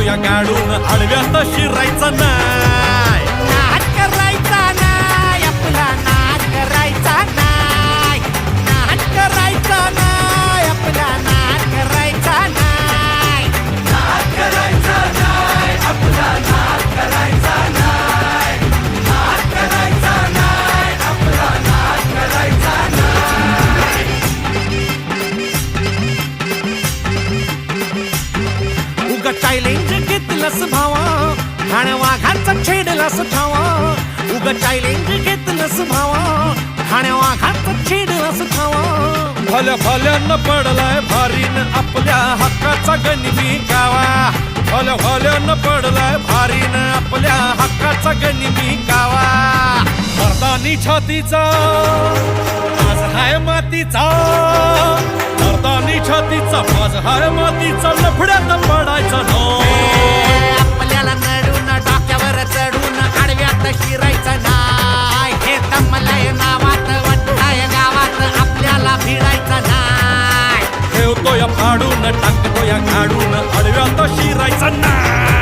या गाडून आडव्यात शिरायचा नाही. नाद करायचा नाही आपला, नाद करायचा नाही, नाद करायचा नाही आपला, नाद करायचा नाही, नाद करायचा नाही आपला, नाद करायचा नाही, नाद करायचा नाही आपला, नाद करायचा नाही. उगा चॅलेंज घेतलंस भावा, ठाण वाघाचा छेडलास ठावा. उगा चॅलेंज घेतलंस भावा, ठाण वाघाचा छेडलास ठावा. भल्या भल्यानं पडलाय भारीन आपल्या हक्काचा गनिमी गावा. भल्या भल्यानं पडलाय भारीन आपल्या हक्काचा गनिमी गावा. मर्दानी छातीचा आज हाय मातीचा, मर्दानी छातीचा आज हाय मातीचा, लफड्यात पडायचा नो. आपल्याला नडून डोक्यावर चढून आडव्यात शिरायचं नाही. हे दमलय नावात वट्टाय गावात आपल्याला भिडायचं नाही. ठेवतो या फाडून टाकतो या गाडून आडव्यात शिरायचा नाही.